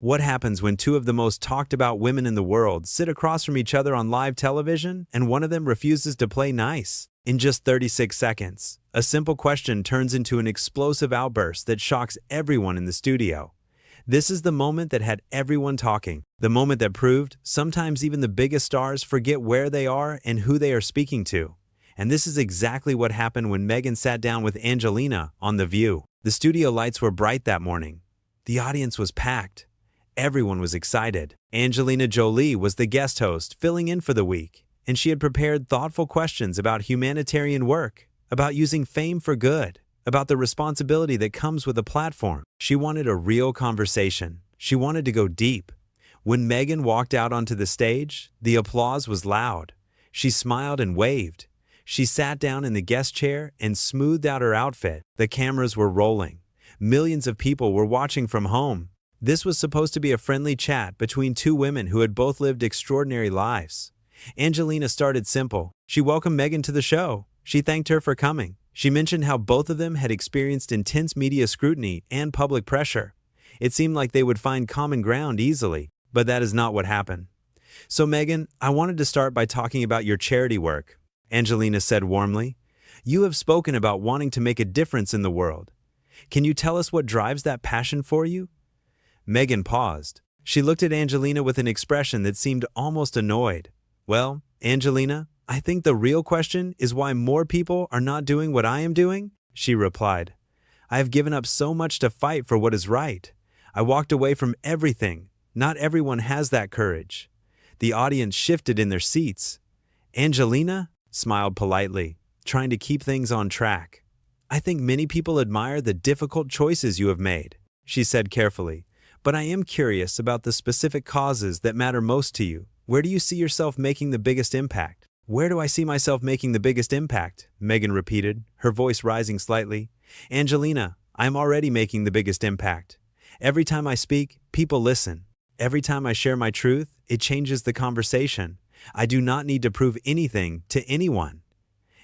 What happens when two of the most talked about women in the world sit across from each other on live television and one of them refuses to play nice? In just 36 seconds, a simple question turns into an explosive outburst that shocks everyone in the studio. This is the moment that had everyone talking, the moment that proved sometimes even the biggest stars forget where they are and who they are speaking to. And this is exactly what happened when Meghan sat down with Angelina on The View. The studio lights were bright that morning. The audience was packed. Everyone was excited. Angelina Jolie was the guest host, filling in for the week, and she had prepared thoughtful questions about humanitarian work, about using fame for good, about the responsibility that comes with a platform. She wanted a real conversation. She wanted to go deep. When Meghan walked out onto the stage, the applause was loud. She smiled and waved. She sat down in the guest chair and smoothed out her outfit. The cameras were rolling. Millions of people were watching from home. This was supposed to be a friendly chat between two women who had both lived extraordinary lives. Angelina started simple. She welcomed Meghan to the show. She thanked her for coming. She mentioned how both of them had experienced intense media scrutiny and public pressure. It seemed like they would find common ground easily, but that is not what happened. "So Meghan, I wanted to start by talking about your charity work," Angelina said warmly. "You have spoken about wanting to make a difference in the world. Can you tell us what drives that passion for you?" Meghan paused. She looked at Angelina with an expression that seemed almost annoyed. "Well, Angelina, I think the real question is why more people are not doing what I am doing," she replied. "I have given up so much to fight for what is right. I walked away from everything. Not everyone has that courage." The audience shifted in their seats. Angelina smiled politely, trying to keep things on track. "I think many people admire the difficult choices you have made," she said carefully. "But I am curious about the specific causes that matter most to you. Where do you see yourself making the biggest impact?" "Where do I see myself making the biggest impact?" Meghan repeated, her voice rising slightly. "Angelina, I am already making the biggest impact. Every time I speak, people listen. Every time I share my truth, it changes the conversation. I do not need to prove anything to anyone."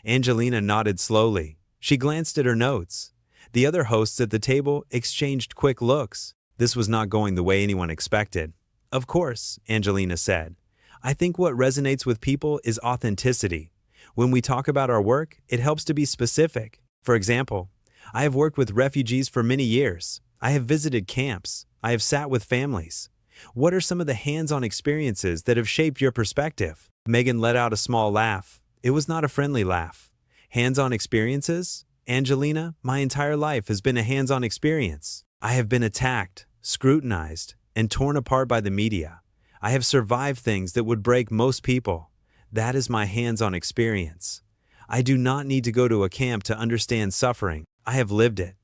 Angelina nodded slowly. She glanced at her notes. The other hosts at the table exchanged quick looks. This was not going the way anyone expected. "Of course," Angelina said. "I think what resonates with people is authenticity. When we talk about our work, it helps to be specific. For example, I have worked with refugees for many years. I have visited camps. I have sat with families. What are some of the hands-on experiences that have shaped your perspective?" Meghan let out a small laugh. It was not a friendly laugh. "Hands-on experiences? Angelina, my entire life has been a hands-on experience. I have been attacked, scrutinized, and torn apart by the media. I have survived things that would break most people. That is my hands-on experience. I do not need to go to a camp to understand suffering. I have lived it."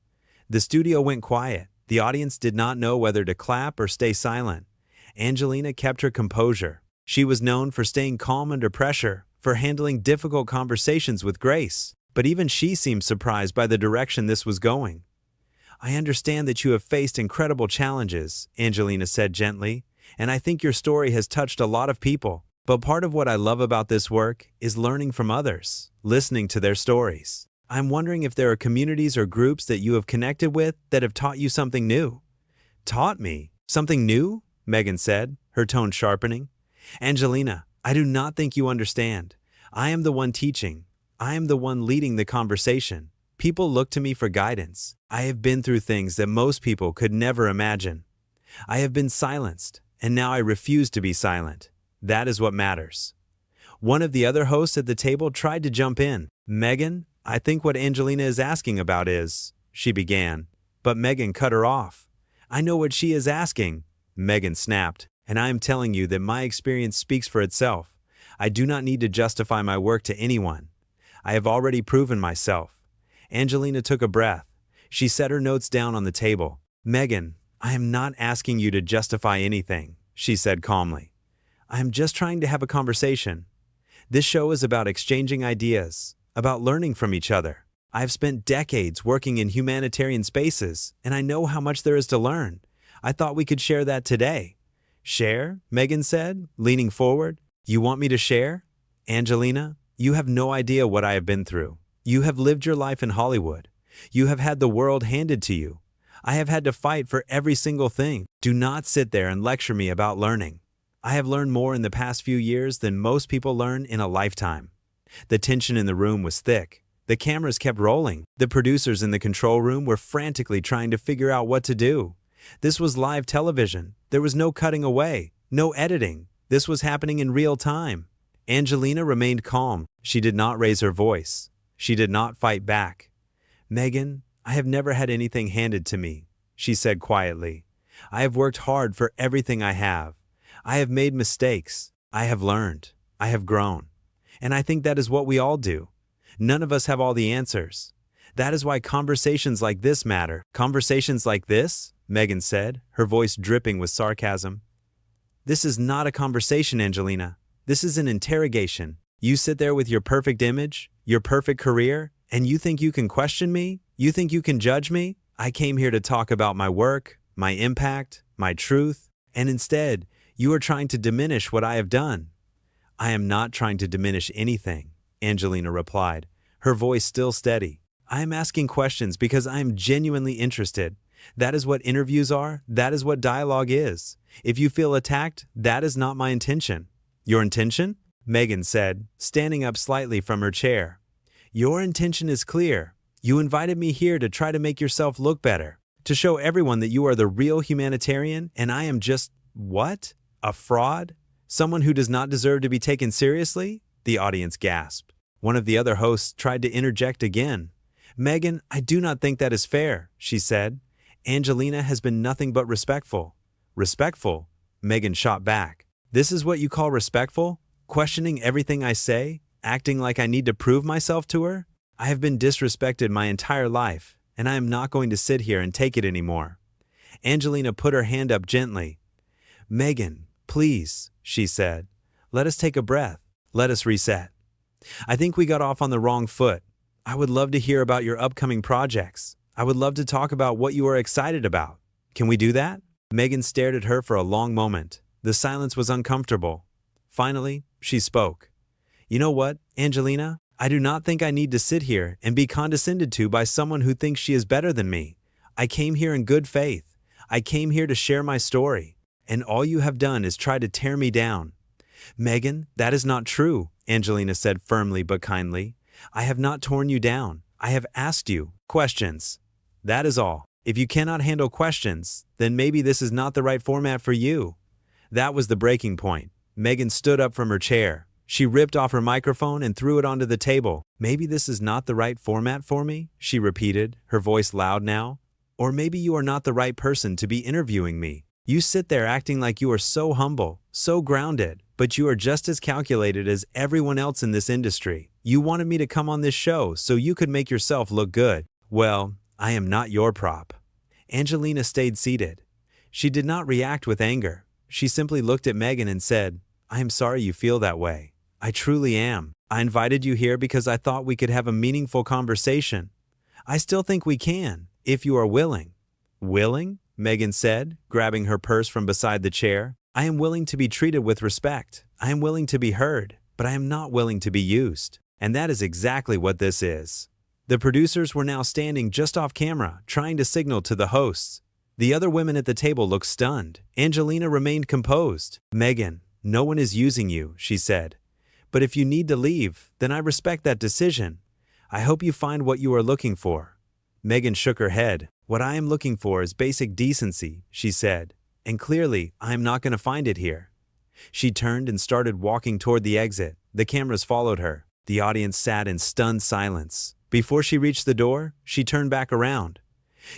The studio went quiet. The audience did not know whether to clap or stay silent. Angelina kept her composure. She was known for staying calm under pressure, for handling difficult conversations with grace. But even she seemed surprised by the direction this was going. "I understand that you have faced incredible challenges," Angelina said gently, "and I think your story has touched a lot of people. But part of what I love about this work is learning from others, listening to their stories. I'm wondering if there are communities or groups that you have connected with that have taught you something new." "Taught me? Something new?" Meghan said, her tone sharpening. "Angelina, I do not think you understand. I am the one teaching. I am the one leading the conversation. People look to me for guidance. I have been through things that most people could never imagine. I have been silenced, and now I refuse to be silent. That is what matters." One of the other hosts at the table tried to jump in. "Meghan, I think what Angelina is asking about is," she began. But Meghan cut her off. "I know what she is asking," Meghan snapped, "and I am telling you that my experience speaks for itself. I do not need to justify my work to anyone. I have already proven myself." Angelina took a breath. She set her notes down on the table. "Meghan, I am not asking you to justify anything," she said calmly. "I am just trying to have a conversation. This show is about exchanging ideas, about learning from each other. I have spent decades working in humanitarian spaces, and I know how much there is to learn. I thought we could share that today." "Share?" Meghan said, leaning forward. "You want me to share? Angelina, you have no idea what I have been through. You have lived your life in Hollywood. You have had the world handed to you. I have had to fight for every single thing. Do not sit there and lecture me about learning. I have learned more in the past few years than most people learn in a lifetime. The tension in the room was thick. The cameras kept rolling. The producers in the control room were frantically trying to figure out what to do. This was live television. There was no cutting away, no editing. This was happening in real time. Angelina remained calm. She did not raise her voice. She did not fight back. "Meghan, I have never had anything handed to me," she said quietly. "I have worked hard for everything I have. I have made mistakes. I have learned. I have grown. And I think that is what we all do. None of us have all the answers. That is why conversations like this matter." "Conversations like this?" Meghan said, her voice dripping with sarcasm. "This is not a conversation, Angelina. This is an interrogation. You sit there with your perfect image, your perfect career, and you think you can question me? You think you can judge me? I came here to talk about my work, my impact, my truth, and instead, you are trying to diminish what I have done." "I am not trying to diminish anything," Angelina replied, her voice still steady. "I am asking questions because I am genuinely interested. That is what interviews are. That is what dialogue is. If you feel attacked, that is not my intention." "Your intention?" Meghan said, standing up slightly from her chair. "Your intention is clear. You invited me here to try to make yourself look better, to show everyone that you are the real humanitarian, and I am just, what? A fraud? Someone who does not deserve to be taken seriously?" The audience gasped. One of the other hosts tried to interject again. "Meghan, I do not think that is fair," she said. "Angelina has been nothing but respectful." "Respectful?" Meghan shot back. "This is what you call respectful? Questioning everything I say? Acting like I need to prove myself to her? I have been disrespected my entire life, and I am not going to sit here and take it anymore." Angelina put her hand up gently. "Meghan, please," she said. "Let us take a breath. Let us reset. I think we got off on the wrong foot. I would love to hear about your upcoming projects. I would love to talk about what you are excited about. Can we do that?" Meghan stared at her for a long moment. The silence was uncomfortable. Finally, she spoke. "You know what, Angelina? I do not think I need to sit here and be condescended to by someone who thinks she is better than me. I came here in good faith. I came here to share my story. And all you have done is try to tear me down." "Meghan, that is not true," Angelina said firmly but kindly. "I have not torn you down. I have asked you questions. That is all. If you cannot handle questions, then maybe this is not the right format for you." That was the breaking point. Meghan stood up from her chair. She ripped off her microphone and threw it onto the table. "Maybe this is not the right format for me," she repeated, her voice loud now. "Or maybe you are not the right person to be interviewing me. You sit there acting like you are so humble, so grounded, but you are just as calculated as everyone else in this industry. You wanted me to come on this show so you could make yourself look good. Well, I am not your prop." Angelina stayed seated. She did not react with anger. She simply looked at Meghan and said, "I am sorry you feel that way. I truly am. I invited you here because I thought we could have a meaningful conversation. I still think we can, if you are willing." "Willing?" Meghan said, grabbing her purse from beside the chair. "I am willing to be treated with respect. I am willing to be heard, but I am not willing to be used. And that is exactly what this is." The producers were now standing just off camera, trying to signal to the hosts. The other women at the table looked stunned. Angelina remained composed. "Meghan, no one is using you," she said. "But if you need to leave, then I respect that decision. I hope you find what you are looking for." Meghan shook her head. "What I am looking for is basic decency," she said. "And clearly, I am not going to find it here." She turned and started walking toward the exit. The cameras followed her. The audience sat in stunned silence. Before she reached the door, she turned back around.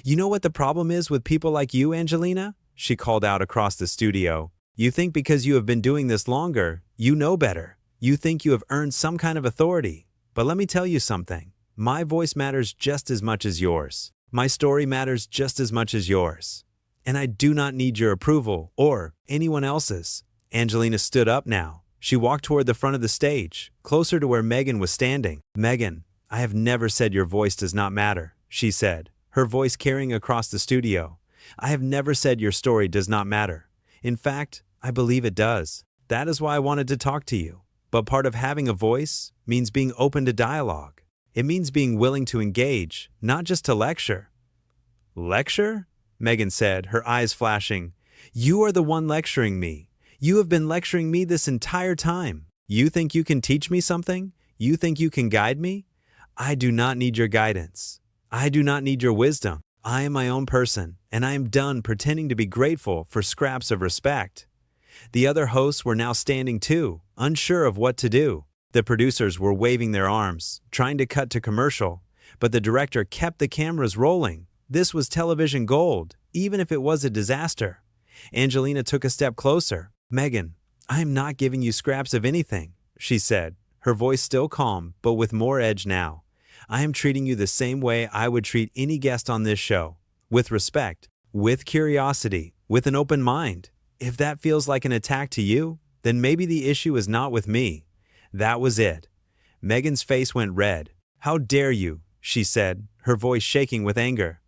"You know what the problem is with people like you, Angelina?" she called out across the studio. "You think because you have been doing this longer, you know better. You think you have earned some kind of authority. But let me tell you something. My voice matters just as much as yours. My story matters just as much as yours. And I do not need your approval or anyone else's." Angelina stood up now. She walked toward the front of the stage, closer to where Meghan was standing. "Meghan, I have never said your voice does not matter," she said, her voice carrying across the studio. "I have never said your story does not matter. In fact, I believe it does. That is why I wanted to talk to you. But part of having a voice means being open to dialogue. It means being willing to engage, not just to lecture." "Lecture?" Meghan said, her eyes flashing. "You are the one lecturing me. You have been lecturing me this entire time. You think you can teach me something? You think you can guide me? I do not need your guidance. I do not need your wisdom. I am my own person, and I am done pretending to be grateful for scraps of respect." The other hosts were now standing too, unsure of what to do. The producers were waving their arms, trying to cut to commercial, but the director kept the cameras rolling. This was television gold, even if it was a disaster. Angelina took a step closer. "Meghan, I am not giving you scraps of anything," she said, her voice still calm, but with more edge now. "I am treating you the same way I would treat any guest on this show, with respect, with curiosity, with an open mind. If that feels like an attack to you, then maybe the issue is not with me." That was it. Meghan's face went red. "How dare you?" she said, her voice shaking with anger.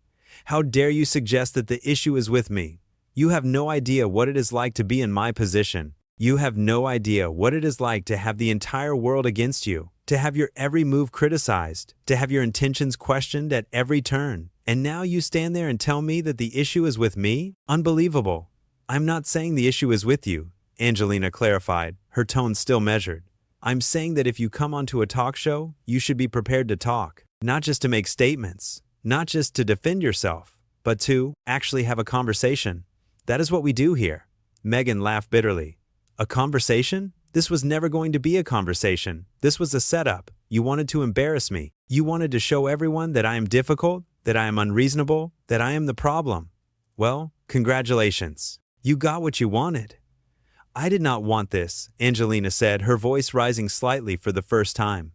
"How dare you suggest that the issue is with me? You have no idea what it is like to be in my position. You have no idea what it is like to have the entire world against you, to have your every move criticized, to have your intentions questioned at every turn. And now you stand there and tell me that the issue is with me? Unbelievable." "I'm not saying the issue is with you," Angelina clarified, her tone still measured. "I'm saying that if you come onto a talk show, you should be prepared to talk, not just to make statements, not just to defend yourself, but to actually have a conversation. That is what we do here." Meghan laughed bitterly. "A conversation? This was never going to be a conversation. This was a setup. You wanted to embarrass me. You wanted to show everyone that I am difficult, that I am unreasonable, that I am the problem. Well, congratulations. You got what you wanted." "I did not want this," Angelina said, her voice rising slightly for the first time.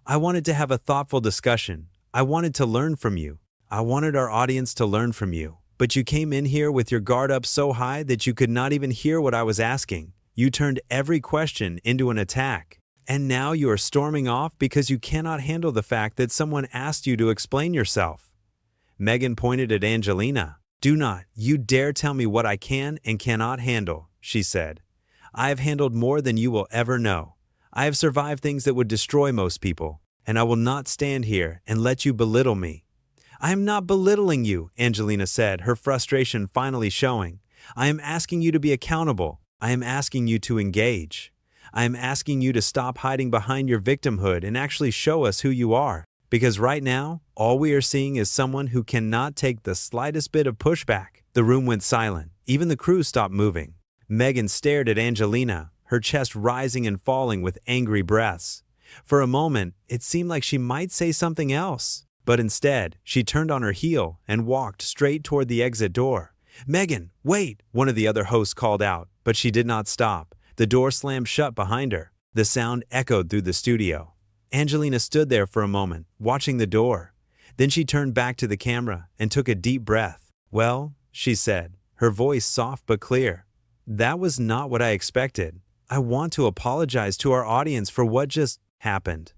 "I wanted to have a thoughtful discussion. I wanted to learn from you. I wanted our audience to learn from you. But you came in here with your guard up so high that you could not even hear what I was asking. You turned every question into an attack. And now you are storming off because you cannot handle the fact that someone asked you to explain yourself." Meghan pointed at Angelina. "Do not you dare tell me what I can and cannot handle," she said. "I have handled more than you will ever know. I have survived things that would destroy most people, and I will not stand here and let you belittle me." "I am not belittling you," Angelina said, her frustration finally showing. "I am asking you to be accountable. I am asking you to engage. I am asking you to stop hiding behind your victimhood and actually show us who you are. Because right now, all we are seeing is someone who cannot take the slightest bit of pushback." The room went silent. Even the crew stopped moving. Meghan stared at Angelina, her chest rising and falling with angry breaths. For a moment, it seemed like she might say something else. But instead, she turned on her heel and walked straight toward the exit door. "Meghan, wait!" one of the other hosts called out, but she did not stop. The door slammed shut behind her. The sound echoed through the studio. Angelina stood there for a moment, watching the door. Then she turned back to the camera and took a deep breath. "Well," she said, her voice soft but clear, "that was not what I expected. I want to apologize to our audience for what just happened.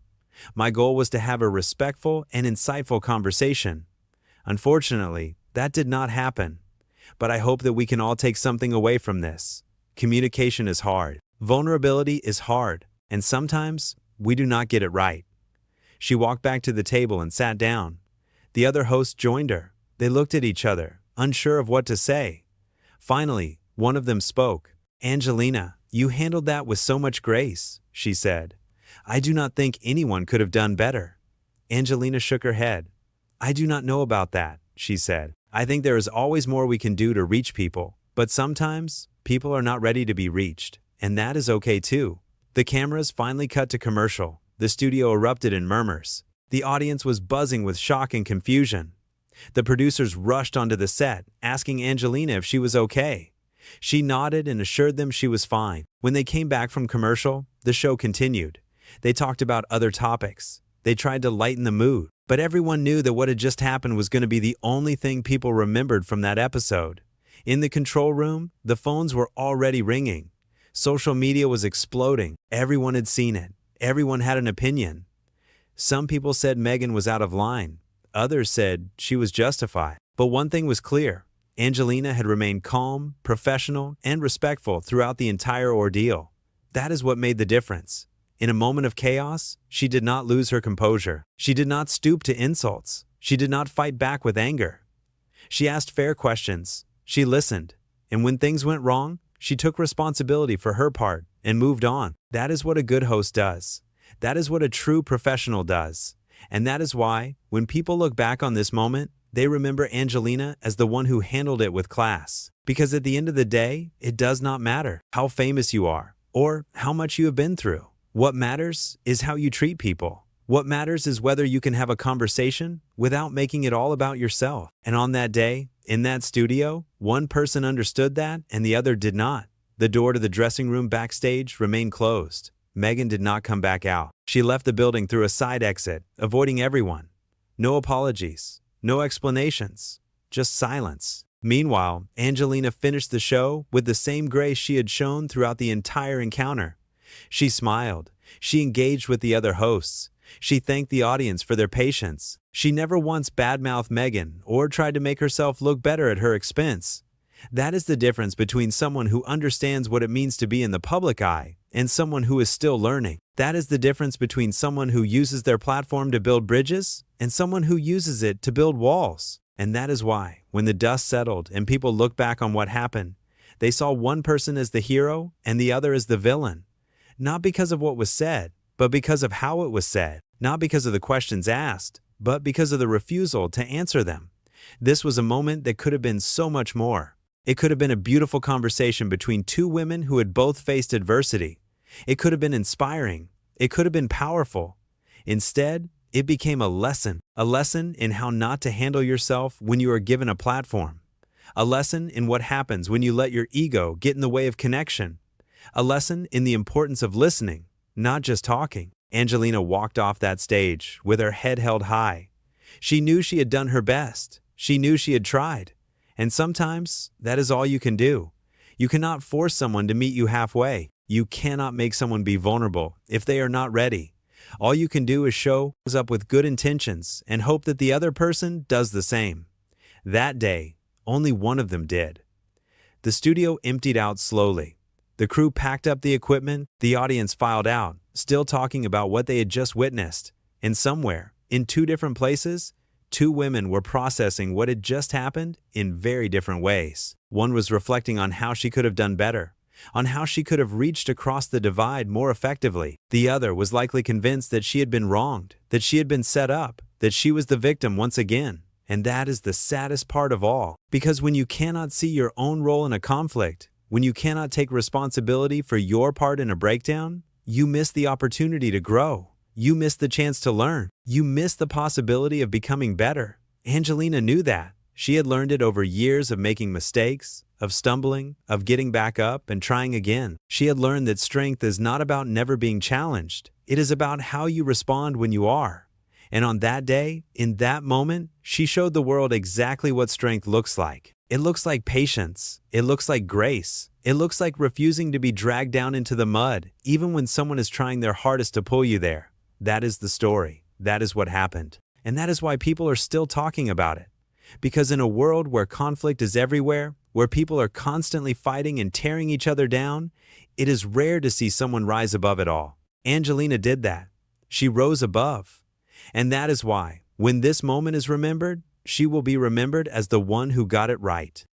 My goal was to have a respectful and insightful conversation. Unfortunately, that did not happen. But I hope that we can all take something away from this. Communication is hard. Vulnerability is hard. And sometimes, we do not get it right." She walked back to the table and sat down. The other hosts joined her. They looked at each other, unsure of what to say. Finally, one of them spoke. "Angelina, you handled that with so much grace," she said. "I do not think anyone could have done better." Angelina shook her head. "I do not know about that," she said. "I think there is always more we can do to reach people, but sometimes people are not ready to be reached, and that is okay too." The cameras finally cut to commercial. The studio erupted in murmurs. The audience was buzzing with shock and confusion. The producers rushed onto the set, asking Angelina if she was okay. She nodded and assured them she was fine. When they came back from commercial, the show continued. They talked about other topics. They tried to lighten the mood, but everyone knew that what had just happened was going to be the only thing people remembered from that episode. In the control room, the phones were already ringing. Social media was exploding. Everyone had seen it. Everyone had an opinion. Some people said Meghan was out of line. Others said she was justified. But one thing was clear. Angelina had remained calm, professional, and respectful throughout the entire ordeal. That is what made the difference. In a moment of chaos, she did not lose her composure. She did not stoop to insults. She did not fight back with anger. She asked fair questions. She listened. And when things went wrong, she took responsibility for her part and moved on. That is what a good host does. That is what a true professional does. And that is why, when people look back on this moment, they remember Angelina as the one who handled it with class. Because at the end of the day, it does not matter how famous you are or how much you have been through. What matters is how you treat people. What matters is whether you can have a conversation without making it all about yourself. And on that day, in that studio, one person understood that and the other did not. The door to the dressing room backstage remained closed. Meghan did not come back out. She left the building through a side exit, avoiding everyone. No apologies, no explanations, just silence. Meanwhile, Angelina finished the show with the same grace she had shown throughout the entire encounter. She smiled. She engaged with the other hosts. She thanked the audience for their patience. She never once badmouthed Meghan or tried to make herself look better at her expense. That is the difference between someone who understands what it means to be in the public eye and someone who is still learning. That is the difference between someone who uses their platform to build bridges and someone who uses it to build walls. And that is why, when the dust settled and people looked back on what happened, they saw one person as the hero and the other as the villain. Not because of what was said, but because of how it was said. Not because of the questions asked, but because of the refusal to answer them. This was a moment that could have been so much more. It could have been a beautiful conversation between two women who had both faced adversity. It could have been inspiring. It could have been powerful. Instead, it became a lesson in how not to handle yourself when you are given a platform. A lesson in what happens when you let your ego get in the way of connection. A lesson in the importance of listening, not just talking. Angelina walked off that stage with her head held high. She knew she had done her best. She knew she had tried. And sometimes, that is all you can do. You cannot force someone to meet you halfway. You cannot make someone be vulnerable if they are not ready. All you can do is show up with good intentions and hope that the other person does the same. That day, only one of them did. The studio emptied out slowly. The crew packed up the equipment. The audience filed out, still talking about what they had just witnessed. And somewhere, in two different places, two women were processing what had just happened in very different ways. One was reflecting on how she could have done better, on how she could have reached across the divide more effectively. The other was likely convinced that she had been wronged, that she had been set up, that she was the victim once again. And that is the saddest part of all. Because when you cannot see your own role in a conflict, when you cannot take responsibility for your part in a breakdown, you miss the opportunity to grow. You miss the chance to learn. You miss the possibility of becoming better. Angelina knew that. She had learned it over years of making mistakes, of stumbling, of getting back up and trying again. She had learned that strength is not about never being challenged. It is about how you respond when you are. And on that day, in that moment, she showed the world exactly what strength looks like. It looks like patience. It looks like grace. It looks like refusing to be dragged down into the mud, even when someone is trying their hardest to pull you there. That is the story. That is what happened. And that is why people are still talking about it. Because in a world where conflict is everywhere, where people are constantly fighting and tearing each other down, it is rare to see someone rise above it all. Angelina did that. She rose above. And that is why, when this moment is remembered, she will be remembered as the one who got it right.